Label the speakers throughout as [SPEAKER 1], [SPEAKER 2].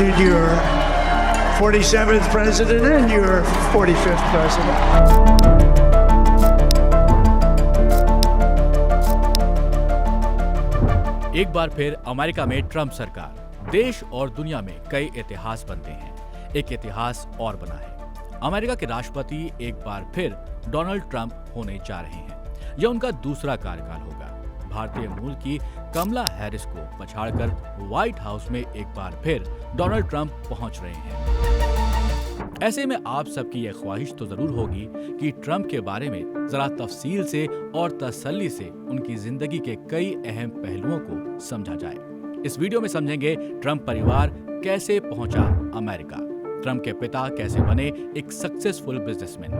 [SPEAKER 1] elected your 47th president and your 45th president.
[SPEAKER 2] एक बार फिर America में ट्रंप सरकार। देश और दुनिया में कई इतिहास बनते हैं। एक इतिहास और बना है। अमेरिका के राष्ट्रपति एक बार फिर डोनाल्ड ट्रंप होने जा रहे हैं। यह उनका दूसरा कार्यकाल होगा। भारतीय मूल की कमला हैरिस को पछाड़कर व्हाइट हाउस में एक बार फिर डोनाल्ड ट्रंप पहुंच रहे हैं। ऐसे में आप सबकी यह ख्वाहिश तो जरूर होगी कि ट्रंप के बारे में जरा तफसील से और तसल्ली से उनकी जिंदगी के कई अहम पहलुओं को समझा जाए। इस वीडियो में समझेंगे ट्रंप परिवार कैसे पहुंचा अमेरिका, ट्रंप के पिता कैसे बने एक सक्सेसफुल बिजनेसमैन,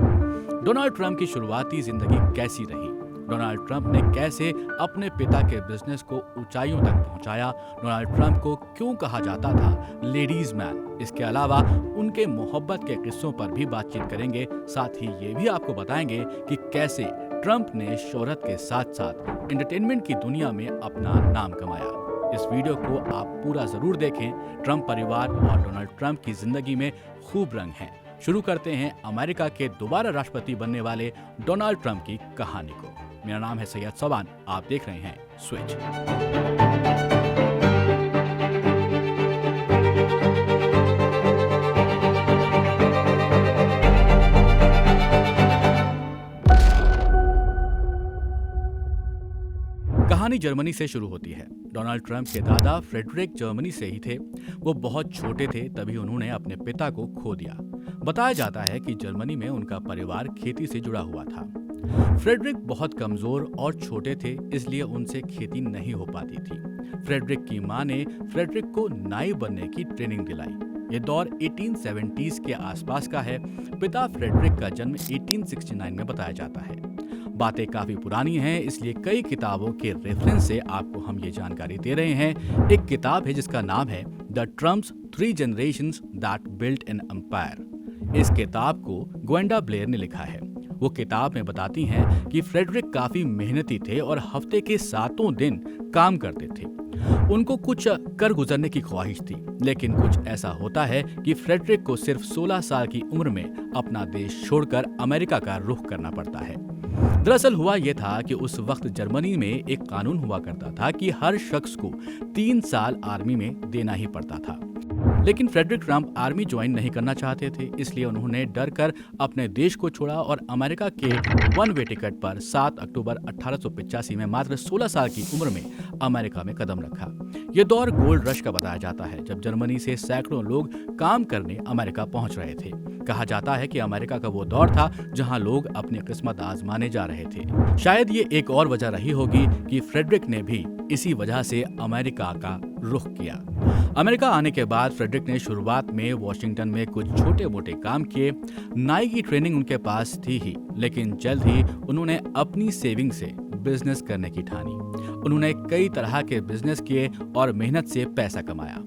[SPEAKER 2] डोनाल्ड ट्रंप की शुरुआती जिंदगी कैसी रही, डोनाल्ड ट्रंप ने कैसे अपने पिता के बिजनेस को ऊंचाइयों तक पहुंचाया, डोनाल्ड ट्रंप को क्यों कहा जाता था लेडीज मैन। इसके अलावा उनके मोहब्बत के किस्सों पर भी बातचीत करेंगे। साथ ही ये भी आपको बताएंगे कि कैसे ट्रंप ने शोहरत के साथ साथ एंटरटेनमेंट की दुनिया में अपना नाम कमाया। इस वीडियो को आप पूरा जरूर देखें। ट्रंप परिवार और डोनाल्ड ट्रंप की जिंदगी में खूब रंग हैं। शुरू करते हैं अमेरिका के दोबारा राष्ट्रपति बनने वाले डोनाल्ड ट्रंप की कहानी को। मेरा नाम है सैयद सोबान, आप देख रहे हैं स्विच। कहानी जर्मनी से शुरू होती है। डोनाल्ड ट्रंप के दादा फ्रेडरिक जर्मनी से ही थे। वो बहुत छोटे थे तभी उन्होंने अपने पिता को खो दिया। बताया जाता है कि जर्मनी में उनका परिवार खेती से जुड़ा हुआ था। फ्रेडरिक बहुत कमजोर और छोटे थे, इसलिए उनसे खेती नहीं हो पाती थी। फ्रेडरिक की मां ने फ्रेडरिक को नाई बनने की ट्रेनिंग दिलाई। ये दौर 1870s के आसपास का है। पिता फ्रेडरिक का जन्म 1869 में बताया जाता है। बातें काफी पुरानी हैं, इसलिए कई किताबों के रेफरेंस से आपको हम ये जानकारी दे रहे हैं। एक किताब है जिसका नाम है the Trump's 3 Generations That Built an Empire। इस किताब को ग्वेंडा ब्लेयर ने लिखा है। वो किताब में बताती हैं कि फ्रेडरिक काफी मेहनती थे और हफ्ते के 7 दिन काम करते थे। उनको कुछ कर गुजरने की ख्वाहिश थी, लेकिन कुछ ऐसा होता है कि फ्रेडरिक को सिर्फ 16 साल की उम्र में अपना देश छोड़कर अमेरिका का रुख करना पड़ता है। दरअसल हुआ यह था कि उस वक्त जर्मनी में एक कानून हुआ करता था कि हर शख्स को 3 साल आर्मी में देना ही पड़ता था। लेकिन फ्रेडरिक ट्रंप आर्मी ज्वाइन नहीं करना चाहते थे, इसलिए उन्होंने डर कर अपने देश को छोड़ा और अमेरिका के वन वे टिकट पर 7 अक्टूबर 1885 में मात्र 16 साल की उम्र में अमेरिका में कदम रखा। यह दौर गोल्ड रश का बताया जाता है, जब जर्मनी से सैकड़ों लोग काम करने अमेरिका पहुंच रहे थे। कहा जाता है कि अमेरिका का वो दौर था जहां लोग अपनी किस्मत आजमाने जा रहे थे। शायद ये एक और वजह रही होगी कि फ्रेडरिक ने भी इसी वजह से अमेरिका का रुख किया। अमेरिका आने के बाद फ्रेडरिक ने शुरुआत में वॉशिंगटन में कुछ छोटे मोटे काम किए। नाई की ट्रेनिंग उनके पास थी ही, लेकिन जल्द ही उन्होंने अपनी सेविंग से बिजनेस करने की ठानी। उन्होंने कई तरह के बिजनेस किए और मेहनत से पैसा कमाया।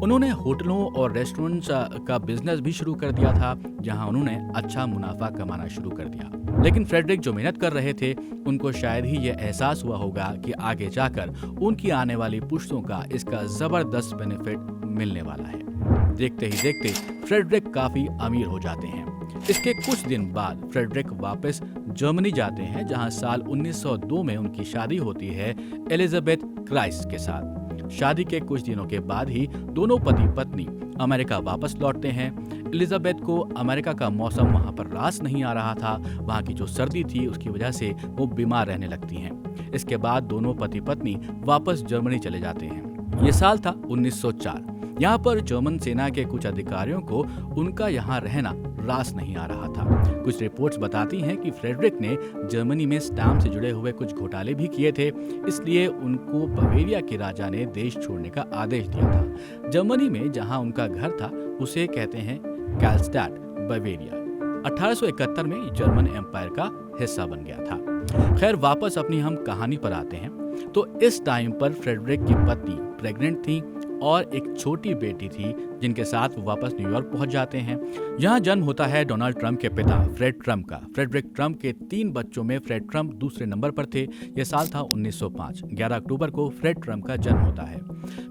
[SPEAKER 2] उन्होंने होटलों और रेस्टोरेंट्स का बिजनेस भी शुरू कर दिया था, जहां उन्होंने अच्छा मुनाफा कमाना शुरू कर दिया। लेकिन फ्रेडरिक जो मेहनत कर रहे थे, उनको शायद ही यह एहसास हुआ होगा कि आगे जाकर उनकी आने वाली पुश्तों का इसका जबरदस्त बेनिफिट मिलने वाला है। देखते ही देखते फ्रेडरिक काफी अमीर हो जाते हैं। इसके कुछ दिन बाद फ्रेडरिक वापस जर्मनी जाते हैं, जहां साल 1902 में उनकी शादी होती है एलिजाबेथ क्राइस्ट के साथ। शादी के कुछ दिनों के बाद ही दोनों पति पत्नी अमेरिका वापस लौटते हैं। एलिजाबेथ को अमेरिका का मौसम वहां पर रास नहीं आ रहा था। वहां की जो सर्दी थी उसकी वजह से वो बीमार रहने लगती हैं। इसके बाद दोनों पति पत्नी वापस जर्मनी चले जाते हैं। ये साल था 1904। यहाँ पर जर्मन सेना के कुछ अधिकारियों को उनका यहाँ रहना रास नहीं आ रहा था। कुछ रिपोर्ट्स बताती हैं कि फ्रेडरिक ने जर्मनी में स्टैम्प से जुड़े हुए कुछ घोटाले भी किए थे, इसलिए उनको बवेरिया के राजा ने देश छोड़ने का आदेश दिया था। जर्मनी में जहां उनका घर था उसे कहते हैं कैलस्टैट बवेरिया। 1871 में जर्मन एम्पायर का हिस्सा बन गया था। खैर, वापस अपनी हम कहानी पर आते हैं तो इस टाइम पर फ्रेडरिक की पत्नी प्रेग्नेंट थी और एक छोटी बेटी थी जिनके साथ वो वापस न्यूयॉर्क पहुंच जाते हैं। यहाँ जन्म होता है डोनाल्ड ट्रंप के पिता फ्रेड ट्रंप का। फ्रेडरिक ट्रंप के 3 बच्चों में फ्रेड ट्रंप दूसरे नंबर पर थे। यह साल था 1905। 11 अक्टूबर को फ्रेड ट्रंप का जन्म होता है।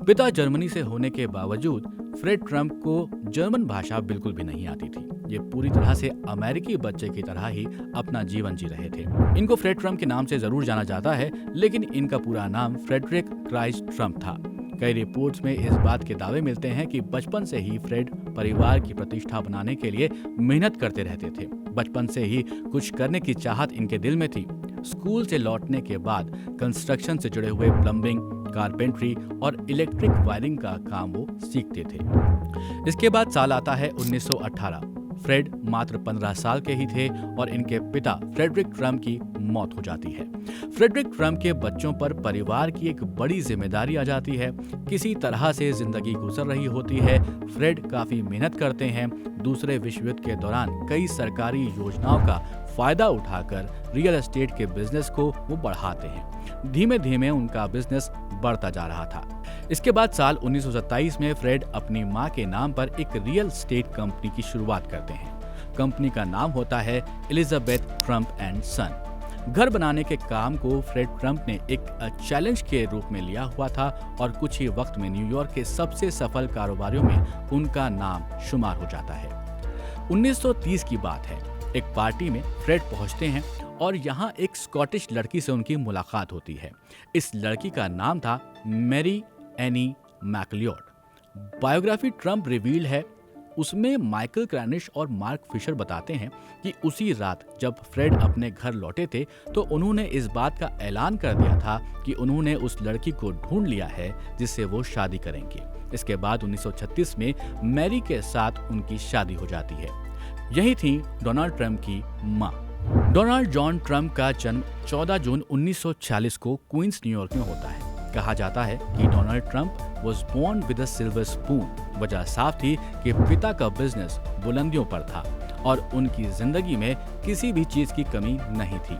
[SPEAKER 2] पिता जर्मनी से होने के बावजूद फ्रेड ट्रंप को जर्मन भाषा बिल्कुल भी नहीं आती थी। ये पूरी तरह से अमेरिकी बच्चे की तरह ही अपना जीवन जी रहे थे। इनको फ्रेड ट्रंप के नाम से जरूर जाना जाता है, लेकिन इनका पूरा नाम फ्रेडरिक क्राइस्ट ट्रंप था। कई रिपोर्ट्स में इस बात के दावे मिलते हैं कि बचपन से ही फ्रेड परिवार की प्रतिष्ठा बनाने के लिए मेहनत करते रहते थे। बचपन से ही कुछ करने की चाहत इनके दिल में थी। स्कूल से लौटने के बाद कंस्ट्रक्शन से जुड़े हुए प्लम्बिंग, कारपेंट्री और इलेक्ट्रिक वायरिंग का काम वो सीखते थे। इसके बाद साल आता है 1918। फ्रेड मात्र 15 साल के ही थे और इनके पिता फ्रेडरिक ट्रंप की मौत हो जाती है। फ्रेडरिक ट्रंप के बच्चों पर परिवार की एक बड़ी जिम्मेदारी आ जाती है। किसी तरह से जिंदगी गुजर रही होती है। फ्रेड काफी मेहनत करते हैं। दूसरे विश्व युद्ध के दौरान कई सरकारी योजनाओं का फायदा उठाकर रियल एस्टेट के बिजनेस को वो बढ़ाते हैं। धीमे धीमे उनका बिजनेस बढ़ता जा रहा था। इसके बाद साल 1927 में फ्रेड अपनी मां के नाम पर एक रियल एस्टेट कंपनी की शुरुआत करते हैं। कंपनी का नाम होता है एलिजाबेथ ट्रंप एंड सन। घर बनाने के काम को फ्रेड ट्रंप ने एक चैलेंज के रूप में लिया हुआ था और कुछ ही वक्त में न्यूयॉर्क के सबसे सफल कारोबारियों में उनका नाम शुमार हो जाता है। 1930 की बात है। एक पार्टी में फ्रेड पहुंचते हैं और यहाँ एक स्कॉटिश लड़की से उनकी मुलाकात होती है। इस लड़की का नाम था Mary Anne MacLeod. Biography Trump reveal है। उसमें माइकल क्रैनिश और मार्क फिशर बताते हैं कि उसी रात जब फ्रेड अपने घर लौटे थे तो उन्होंने इस बात का ऐलान कर दिया था कि उन्होंने उस लड़की को ढूंढ लिया है जिससे वो शादी करेंगे। इसके बाद 1936 में मैरी के साथ उनकी शादी हो जाती है। यही थी डोनाल्ड ट्रंप की मां। डोनाल्ड जॉन ट्रंप का जन्म 14 जून 1946 को क्वींस न्यूयॉर्क में होता है। कहा जाता है कि Donald Trump was born with a silver spoon। वजह साफ थी कि पिता का बिजनेस बुलंदियों पर था और उनकी जिंदगी में किसी भी चीज की कमी नहीं थी।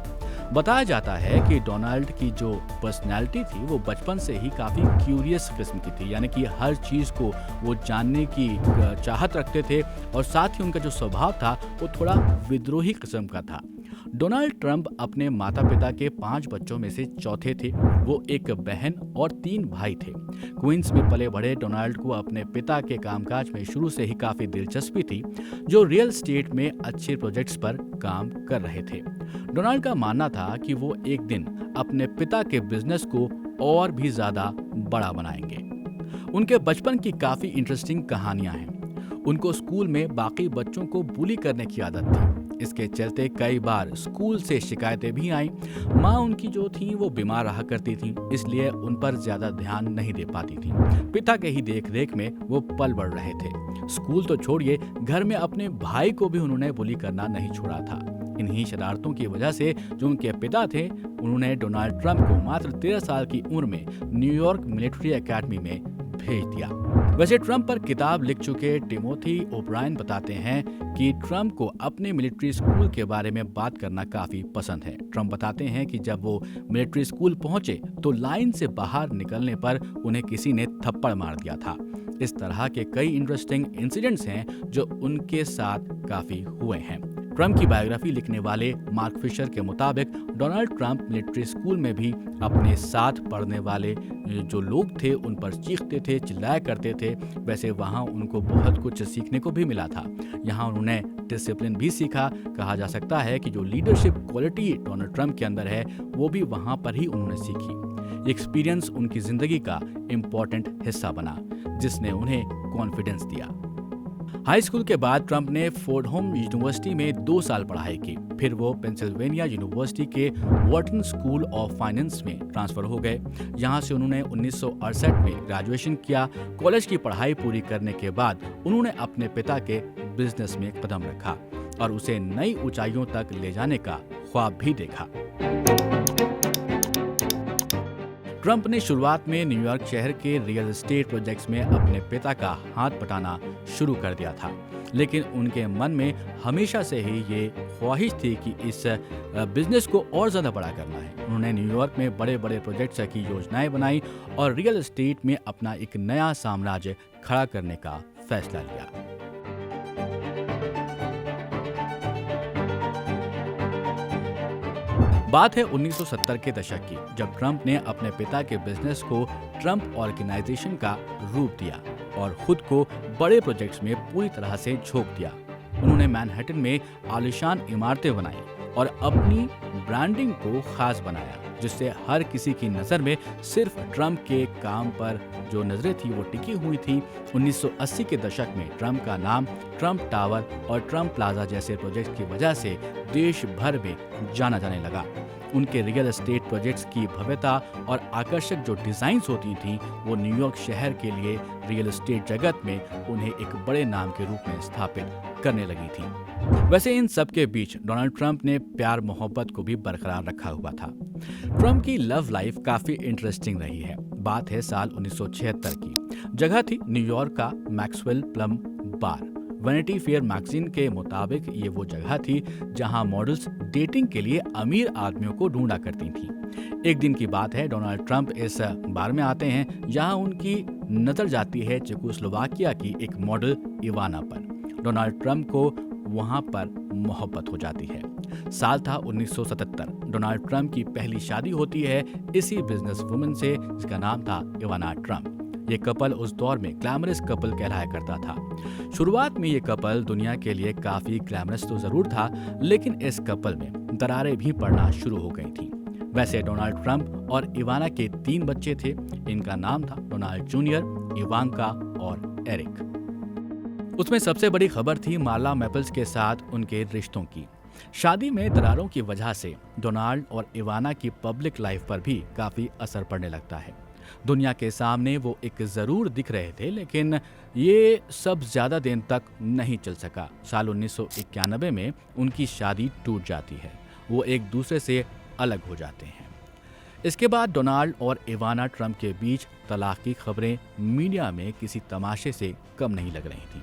[SPEAKER 2] बताया जाता है कि डोनाल्ड की जो पर्सनैलिटी थी वो बचपन से ही काफ़ी क्यूरियस किस्म की थी, यानी कि हर चीज़ को वो जानने की चाहत रखते थे और साथ ही उनका जो स्वभाव था वो थोड़ा विद्रोही किस्म का था। डोनाल्ड ट्रंप अपने माता पिता के 5 बच्चों में से चौथे थे। वो एक बहन और 3 भाई थे। क्वींस में पले बड़े डोनाल्ड को अपने पिता के कामकाज में शुरू से ही काफ़ी दिलचस्पी थी, जो रियल एस्टेट में अच्छे प्रोजेक्ट्स पर काम कर रहे थे। डोनाल्ड का मानना था कि वो एक दिन अपने पिता के बिजनेस को और भी ज़्यादा बड़ा बनाएंगे। उनके बचपन की काफ़ी इंटरेस्टिंग कहानियां हैं। उनको स्कूल में बाकी बच्चों को बुली करने की आदत थी। इसके चलते कई बार स्कूल से शिकायतें भी आईं। माँ उनकी जो थी वो बीमार रहा करती थी, इसलिए उन पर ज्यादा ध्यान नहीं दे पाती थी। पिता के ही देख रेख में वो पल बढ़ रहे थे। स्कूल तो छोड़िए, घर में अपने भाई को भी उन्होंने बुली करना नहीं छोड़ा था। इन्हीं शरारतों की वजह से जो उनके पिता थे, उन्होंने डोनाल्ड ट्रंप को मात्र 13 साल की उम्र में न्यूयॉर्क मिलिट्री एकेडमी में भेज दिया। वैसे ट्रंप पर किताब लिख चुके टिमोथी ओब्रायन बताते हैं कि ट्रंप को अपने मिलिट्री स्कूल के बारे में बात करना काफी पसंद है। ट्रंप बताते हैं कि जब वो मिलिट्री स्कूल पहुंचे तो लाइन से बाहर निकलने पर उन्हें किसी ने थप्पड़ मार दिया था। इस तरह के कई इंटरेस्टिंग इंसिडेंट्स हैं जो उनके साथ काफी हुए हैं। ट्रंप की बायोग्राफी लिखने वाले मार्क फिशर के मुताबिक डोनाल्ड ट्रंप मिलिट्री स्कूल में भी अपने साथ पढ़ने वाले जो लोग थे उन पर चीखते थे, चिल्लाया करते थे। वैसे वहाँ उनको बहुत कुछ सीखने को भी मिला था। यहाँ उन्होंने डिसिप्लिन भी सीखा। कहा जा सकता है कि जो लीडरशिप क्वालिटी डोनाल्ड ट्रंप के अंदर है वो भी वहाँ पर ही उन्होंने सीखी। एक्सपीरियंस उनकी जिंदगी का इम्पोर्टेंट हिस्सा बना, जिसने उन्हें कॉन्फिडेंस दिया। हाई स्कूल के बाद ट्रंप ने फोर्डहोम यूनिवर्सिटी में 2 साल पढ़ाई की। फिर वो पेंसिल्वेनिया यूनिवर्सिटी के वॉर्टन स्कूल ऑफ फाइनेंस में ट्रांसफर हो गए। यहाँ से उन्होंने 1968 में ग्रेजुएशन किया। कॉलेज की पढ़ाई पूरी करने के बाद उन्होंने अपने पिता के बिजनेस में कदम रखा और उसे नई ऊंचाइयों तक ले जाने का ख्वाब भी देखा। ट्रंप ने शुरुआत में न्यूयॉर्क शहर के रियल एस्टेट प्रोजेक्ट्स में अपने पिता का हाथ बटाना शुरू कर दिया था, लेकिन उनके मन में हमेशा से ही ये ख्वाहिश थी कि इस बिजनेस को और ज़्यादा बड़ा करना है। उन्होंने न्यूयॉर्क में बड़े बड़े प्रोजेक्ट्स की योजनाएं बनाई और रियल एस्टेट में अपना एक नया साम्राज्य खड़ा करने का फैसला लिया। बात है 1970 के दशक की, जब ट्रंप ने अपने पिता के बिजनेस को ट्रंप ऑर्गेनाइजेशन का रूप दिया और खुद को बड़े प्रोजेक्ट्स में पूरी तरह से झोंक दिया। उन्होंने मैनहट्टन में आलीशान इमारतें बनाई और अपनी ब्रांडिंग को खास बनाया, जिससे हर किसी की नज़र में सिर्फ ट्रंप के काम पर जो नजरें थी वो टिकी हुई थी। 1980 के दशक में ट्रंप का नाम ट्रंप टावर और ट्रंप प्लाजा जैसे प्रोजेक्ट्स की वजह से देश भर में जाना जाने लगा। उनके रियल एस्टेट प्रोजेक्ट्स की भव्यता और आकर्षक जो डिजाइन्स होती थी वो न्यूयॉर्क शहर के लिए रियल एस्टेट जगत में उन्हें एक बड़े नाम के रूप में स्थापित करने लगी थी। वैसे इन सब के बीच डोनाल्ड ट्रंप ने प्यार मोहब्बत को भी बरकरार रखा हुआ था। ट्रंप की लव लाइफ काफी इंटरेस्टिंग रही है। बात है साल 1976 की। जगह थी न्यूयॉर्क का मैक्सवेल प्लम बार। वैनिटी फेयर मैगजीन के मुताबिक ये वो जगह थी जहां मॉडल्स डेटिंग के लिए अमीर आदमियों को ढूंढा करती थी। एक दिन की बात है, डोनाल्ड ट्रंप इस बार में आते हैं जहां उनकी नजर जाती है चेकोस्लोवाकिया की एक मॉडल इवाना पर। डोनाल्ड ट्रंप को वहां पर मोहब्बत हो जाती है। साल था 1977। डोनाल्ड ट्रंप की पहली शादी होती है इसी बिजनेस वुमन से, जिसका नाम था इवाना ट्रंप। ये कपल उस दौर में ग्लैमरस कपल कहलाया करता था। शुरुआत में ये कपल दुनिया के लिए काफी ग्लैमरस तो जरूर था, लेकिन इस कपल में दरारें भी पड़ना शुरू हो गई थी। वैसे डोनाल्ड ट्रंप और इवाना के 3 बच्चे थे। इनका नाम था डोनाल्ड जूनियर, इवांका और एरिक। उसमें सबसे बड़ी खबर थी मार्ला मैपल्स के साथ उनके रिश्तों की। शादी में दरारों की वजह से डोनाल्ड और इवाना की पब्लिक लाइफ पर भी काफी असर पड़ने लगता है। दुनिया के सामने वो एक जरूर दिख रहे थे, लेकिन ये सब ज्यादा दिन तक नहीं चल सका। साल 1991 में उनकी शादी टूट जाती है। वो एक दूसरे से अलग हो जाते हैं। इसके बाद डोनाल्ड और इवाना ट्रंप के बीच तलाक की खबरें मीडिया में किसी तमाशे से कम नहीं लग रही थीं।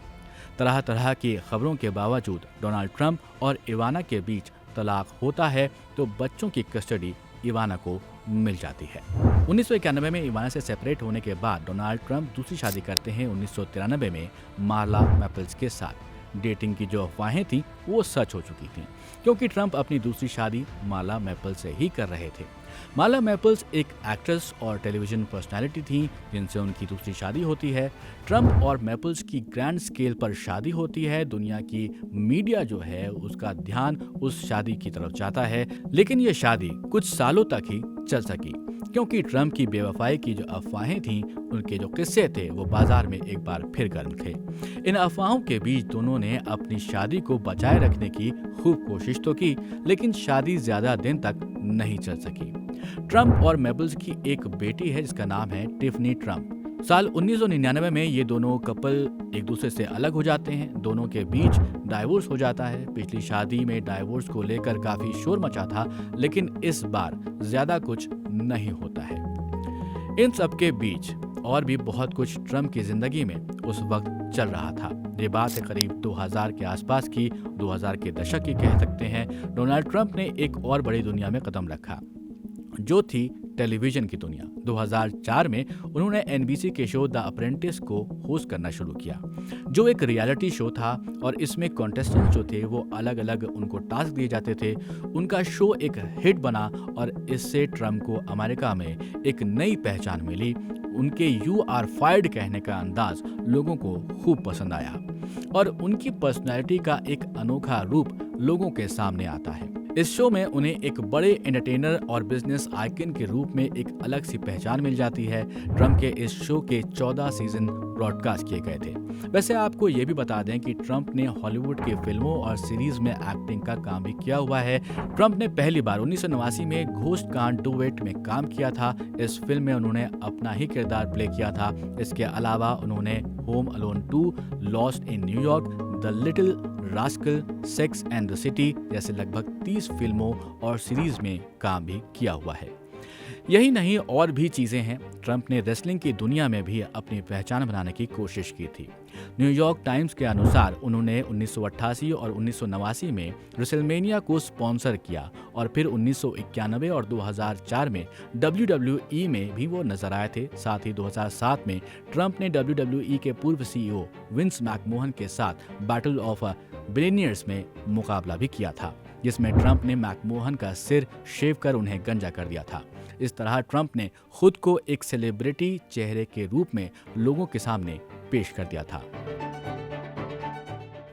[SPEAKER 2] तरह तरह की खबरों के बावजूद डोनाल्ड ट्रंप और इवाना के बीच तलाक होता है तो बच्चों की कस्टडी इवाना को मिल जाती है। 1991 में इवाना से सेपरेट होने के बाद डोनाल्ड ट्रंप दूसरी शादी करते हैं 1993 में मार्ला मैपल्स के साथ। डेटिंग की जो अफवाहें थी वो सच हो चुकी थी, क्योंकि ट्रंप अपनी दूसरी शादी मार्ला मैपल्स से ही कर रहे थे। मार्ला मैपल्स एक एक्ट्रेस और टेलीविजन पर्सनालिटी थी जिनसे उनकी दूसरी शादी होती है। ट्रंप और मैपल्स की ग्रैंड स्केल पर शादी होती है। दुनिया की मीडिया जो है उसका ध्यान उस शादी की तरफ जाता है, लेकिन ये शादी कुछ सालों तक ही चल सकी, क्योंकि ट्रंप की बेवफाई की जो अफवाहें थीं, उनके जो किस्से थे वो बाजार में एक बार फिर गर्म थे। इन अफवाहों के बीच दोनों ने अपनी शादी को बचाए रखने की खूब कोशिश तो की, लेकिन शादी ज्यादा दिन तक नहीं चल सकी। ट्रंप और मैपल्स की एक बेटी है जिसका नाम है टिफनी ट्रंप। साल 1999 में ये दोनों कपल एक दूसरे से अलग हो जाते हैं। दोनों के बीच डाइवोर्स हो जाता है। पिछली शादी में डाइवोर्स को लेकर काफी शोर मचा था, लेकिन इस बार ज्यादा कुछ नहीं होता है। इन सब के बीच और भी बहुत कुछ ट्रंप की जिंदगी में उस वक्त चल रहा था। ये बात है करीब 2000 के आसपास की, 2000 के दशक की कह सकते हैं। डोनाल्ड ट्रंप ने एक और बड़ी दुनिया में कदम रखा, जो थी टेलीविजन की दुनिया। 2004 में उन्होंने NBC के शो द अप्रेंटिस को होस्ट करना शुरू किया, जो एक रियलिटी शो था और इसमें कॉन्टेस्टेंट्स जो थे वो अलग अलग उनको टास्क दिए जाते थे। उनका शो एक हिट बना और इससे ट्रंप को अमेरिका में एक नई पहचान मिली। उनके "यू आर फायर्ड" कहने का अंदाज लोगों को खूब पसंद आया और उनकी पर्सनैलिटी का एक अनोखा रूप लोगों के सामने आता है। इस शो में उन्हें एक बड़े एंटरटेनर और बिजनेस आइकन के रूप में एक अलग सी पहचान मिल जाती है। ट्रंप के इस शो के 14 सीजन ब्रॉडकास्ट किए गए थे। वैसे आपको ये भी बता दें कि ट्रंप ने हॉलीवुड की फिल्मों और सीरीज में एक्टिंग का काम भी किया हुआ है। ट्रंप ने पहली बार 1989 में घोस्ट कांट डू इट में काम किया था। इस फिल्म में उन्होंने अपना ही किरदार प्ले किया था। इसके अलावा उन्होंने home alone 2, lost in New York, the little rascal, sex and the city जैसे लगभग 30 फिल्मों और सीरीज में काम भी किया हुआ है। यही नहीं, और भी चीजें हैं। ट्रंप ने रेसलिंग की दुनिया में भी अपनी पहचान बनाने की कोशिश की थी। न्यूयॉर्क टाइम्स के अनुसार उन्होंने 1988 और 1989 में रेसलमेनिया को स्पॉन्सर किया और फिर 1991 और 2004 में WWE में भी वो नजर आए थे। साथ ही 2007 में ट्रंप ने WWE के पूर्व CEO विंस मैकमोहन के साथ बैटल ऑफ बिलियनियर्स में मुकाबला भी किया था, जिसमें ट्रंप ने मैकमोहन का सिर शेव कर उन्हें गंजा कर दिया था। इस तरह ट्रंप ने खुद को एक सेलिब्रिटी चेहरे के रूप में लोगों के सामने पेश कर दिया था।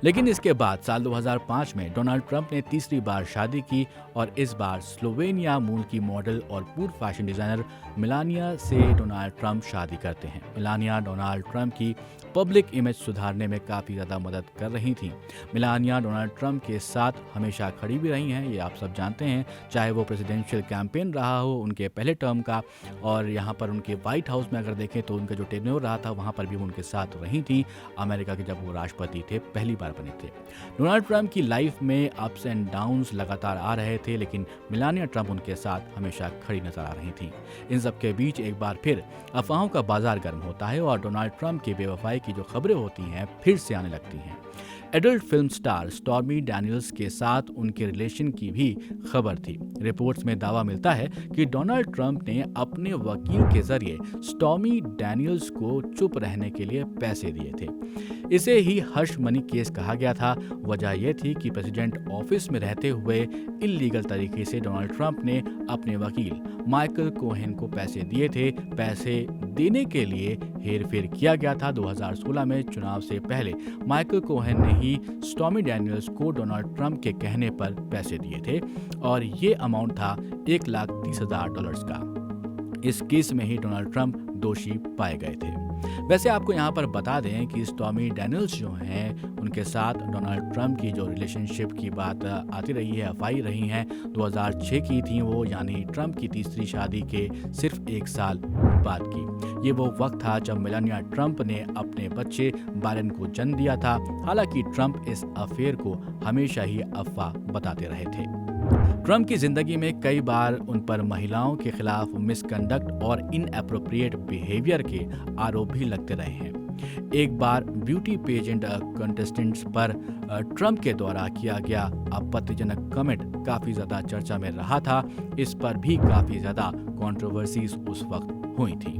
[SPEAKER 2] लेकिन इसके बाद साल 2005 में डोनाल्ड ट्रंप ने तीसरी बार शादी की और इस बार स्लोवेनिया मूल की मॉडल और पूर्व फैशन डिजाइनर मिलानिया से डोनाल्ड ट्रंप शादी करते हैं। मिलानिया डोनाल्ड ट्रंप की पब्लिक इमेज सुधारने में काफ़ी ज़्यादा मदद कर रही थी। मिलानिया डोनाल्ड ट्रंप के साथ हमेशा खड़ी भी रही हैं, ये आप सब जानते हैं, चाहे वो प्रेसिडेंशियल कैंपेन रहा हो उनके पहले टर्म का, और यहाँ पर उनके व्हाइट हाउस में अगर देखें तो उनका जो टेन्योर रहा था वहाँ पर भी उनके साथ रही थी अमेरिका के, जब वो राष्ट्रपति थे, पहली बार बने थे। डोनाल्ड ट्रंप की लाइफ में अप्स एंड डाउन्स लगातार आ रहे थे, लेकिन मिलानिया ट्रंप उनके साथ हमेशा खड़ी नजर आ रही थी। इन सब के बीच एक बार फिर अफवाहों का बाजार गर्म होता है और डोनाल्ड ट्रंप की बेवफाई की जो खबरें होती हैं फिर से आने लगती हैं। Adult film star stormy Daniels के साथ उनके रिलेशन की भी खबर थी। रिपोर्ट्स में दावा मिलता है कि डोनाल्ड ट्रंप ने अपने वकील के जरिए स्टॉर्मी डैनियल्स को चुप रहने के लिए पैसे दिए थे। इसे ही हश मनी केस कहा गया था। वजह यह थी कि प्रेसिडेंट ऑफिस में रहते हुए इल्लीगल तरीके से डोनाल्ड ट्रंप ने अपने वकील माइकल कोहेन को पैसे दिए थे। पैसे देने के लिए हेरफेर किया गया था। 2016 में चुनाव से पहले माइकल कोहेन ने ही स्टॉर्मी डैनियल्स को डोनाल्ड ट्रंप के कहने पर पैसे दिए थे और ये अमाउंट था $1,30,000 का। इस केस में ही डोनाल्ड ट्रंप दोषी पाए गए थे। वैसे आपको यहाँ पर बता दें कि स्टॉर्मी डैनियल्स जो हैं उनके साथ डोनाल्ड ट्रंप की जो रिलेशनशिप की बात आती रही है, अफवाही रही हैं, 2006 की थी वो, यानी ट्रंप की तीसरी शादी के सिर्फ 1 साल बाद की। ये वो वक्त था जब मेलानिया ट्रंप ने अपने बच्चे बायरन को जन्म दिया था। हालांकि ट्रंप इस अफेयर को हमेशा ही अफवाह बताते रहे थे। ट्रंप की जिंदगी में कई बार उन पर महिलाओं के खिलाफ मिसकंडक्ट और इनएप्रोप्रिएट बिहेवियर के आरोप भी लगते रहे हैं। एक बार ब्यूटी पेजेंट कंटेस्टेंट्स पर ट्रंप के द्वारा किया गया आपत्तिजनक कमेंट काफी ज्यादा चर्चा में रहा था। इस पर भी काफी ज्यादा कंट्रोवर्सीज उस वक्त हुई थी।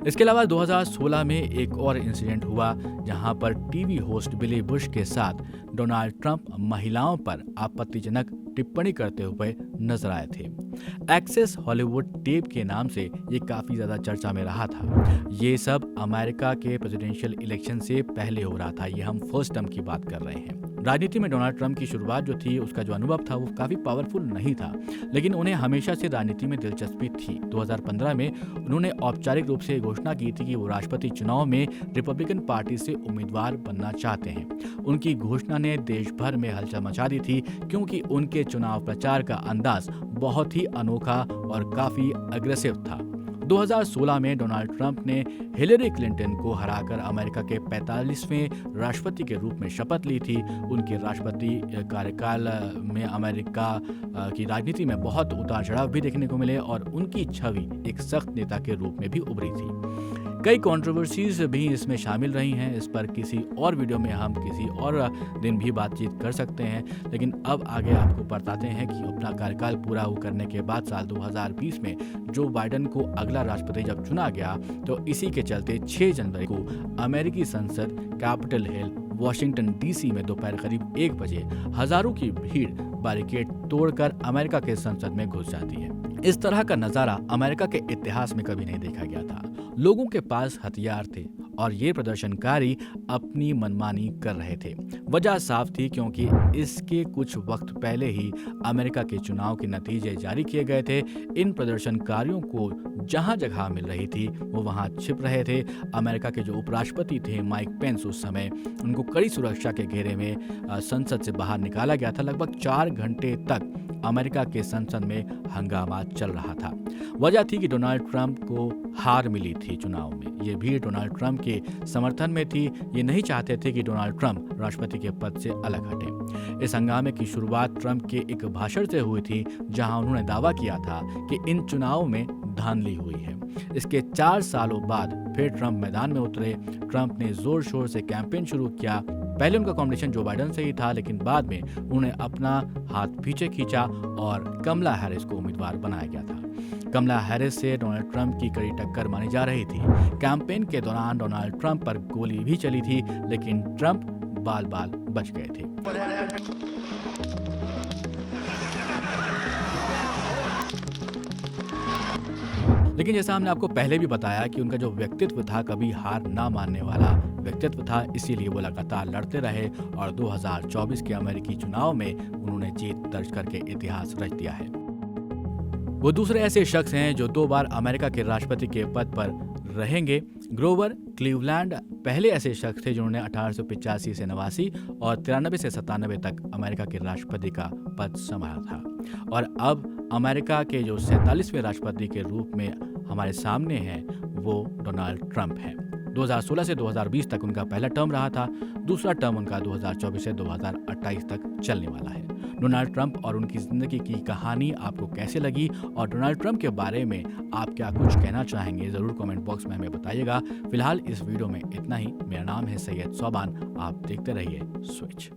[SPEAKER 2] इसके अलावा 2016 में एक और इंसिडेंट हुआ जहां पर टीवी होस्ट बिली बुश के साथ डोनाल्ड ट्रंप महिलाओं पर आपत्तिजनक टिप्पणी करते हुए नजर आए थे। एक्सेस हॉलीवुड टेप के नाम से ये काफी ज्यादा चर्चा में रहा था। ये सब अमेरिका के प्रेसिडेंशियल इलेक्शन से पहले हो रहा था। ये हम फर्स्ट टर्म की बात कर रहे हैं। राजनीति में डोनाल्ड ट्रंप की शुरुआत जो थी, उसका जो अनुभव था वो काफी पावरफुल नहीं था, लेकिन उन्हें हमेशा से राजनीति में दिलचस्पी थी। 2015 में उन्होंने औपचारिक रूप से घोषणा की थी कि वो राष्ट्रपति चुनाव में रिपब्लिकन पार्टी से उम्मीदवार बनना चाहते हैं। उनकी घोषणा ने देश भर में हलचल मचा दी थी, क्योंकि उनके चुनाव प्रचार का अंदाज बहुत ही अनोखा और काफी अग्रेसिव था। 2016 में डोनाल्ड ट्रंप ने हिलेरी क्लिंटन को हराकर अमेरिका के 45वें राष्ट्रपति के रूप में शपथ ली थी। उनके राष्ट्रपति कार्यकाल में अमेरिका की राजनीति में बहुत उतार चढ़ाव भी देखने को मिले और उनकी छवि एक सख्त नेता के रूप में भी उभरी थी। कई कंट्रोवर्सीज भी इसमें शामिल रही हैं। इस पर किसी और वीडियो में हम किसी और दिन भी बातचीत कर सकते हैं, लेकिन अब आगे आपको बताते हैं कि अपना कार्यकाल पूरा करने के बाद साल 2020 में जो बाइडेन को अगला राष्ट्रपति जब चुना गया, तो इसी के चलते 6 जनवरी को अमेरिकी संसद कैपिटल हिल वॉशिंगटन डीसी में दोपहर करीब 1 बजे हजारों की भीड़ बैरिकेड तोड़कर अमेरिका के संसद में घुस जाती है। इस तरह का नजारा अमेरिका के इतिहास में कभी नहीं देखा गया था। लोगों के पास हथियार थे और ये प्रदर्शनकारी अपनी मनमानी कर रहे थे। वजह साफ थी, क्योंकि इसके कुछ वक्त पहले ही अमेरिका के चुनाव के नतीजे जारी किए गए थे। इन प्रदर्शनकारियों को जहां जगह मिल रही थी वो वहां छिप रहे थे। अमेरिका के जो उपराष्ट्रपति थे माइक पेंस, उस समय उनको कड़ी सुरक्षा के घेरे में संसद से बाहर निकाला गया था। लगभग 4 घंटे तक अमेरिका के संसद में हंगामा चल रहा था। वजह थी कि डोनाल्ड ट्रंप को हार मिली थी चुनाव में। ये भीड़ डोनाल्ड ट्रंप के समर्थन में थी। ये नहीं चाहते थे कि डोनाल्ड ट्रंप राष्ट्रपति के पद से अलग हटें। इस हंगामे की शुरुआत ट्रंप के एक भाषण से हुई थी, जहां उन्होंने दावा किया था कि इन चुनावों में धांधली हुई है। इसके 4 सालों बाद फिर ट्रंप मैदान में उतरे। ट्रंप ने जोर शोर से कैंपेन शुरू किया। पहले उनका कॉम्बिनेशन जो बाइडेन से ही था, लेकिन बाद में उन्होंने अपना हाथ पीछे खींचा और कमला हैरिस को उम्मीदवार बनाया गया था। कमला हैरिस से डोनाल्ड ट्रंप की कड़ी टक्कर मानी जा रही थी। कैंपेन के दौरान डोनाल्ड ट्रंप पर गोली भी चली थी, लेकिन ट्रंप बाल बाल बच गए थे। लेकिन जैसा हमने आपको पहले भी बताया कि उनका जो व्यक्तित्व था कभी हार ना मानने वाला व्यक्तित्व था, इसीलिए वो लगातार लड़ते रहे और 2024 के अमेरिकी चुनाव में उन्होंने जीत दर्ज करके इतिहास रच दिया है। वो दूसरे ऐसे शख्स हैं जो 2 बार अमेरिका के राष्ट्रपति के पद पर रहेंगे। ग्रोवर क्लीवलैंड पहले ऐसे शख्स थे जिन्होंने 1885 से 89 और 93 से 97 तक अमेरिका के राष्ट्रपति का पद संभाला था। और अब अमेरिका के जो 47वें राष्ट्रपति के रूप में हमारे सामने हैं वो डोनाल्ड ट्रंप हैं। 2016 से 2020 तक उनका पहला टर्म रहा था। दूसरा टर्म उनका 2024 से 2028 तक चलने वाला है। डोनाल्ड ट्रंप और उनकी जिंदगी की कहानी आपको कैसे लगी और डोनाल्ड ट्रंप के बारे में आप क्या कुछ कहना चाहेंगे, जरूर कमेंट बॉक्स में हमें बताइएगा। फिलहाल इस वीडियो में इतना ही। मेरा नाम है सैयद सोबान। आप देखते रहिए स्विच।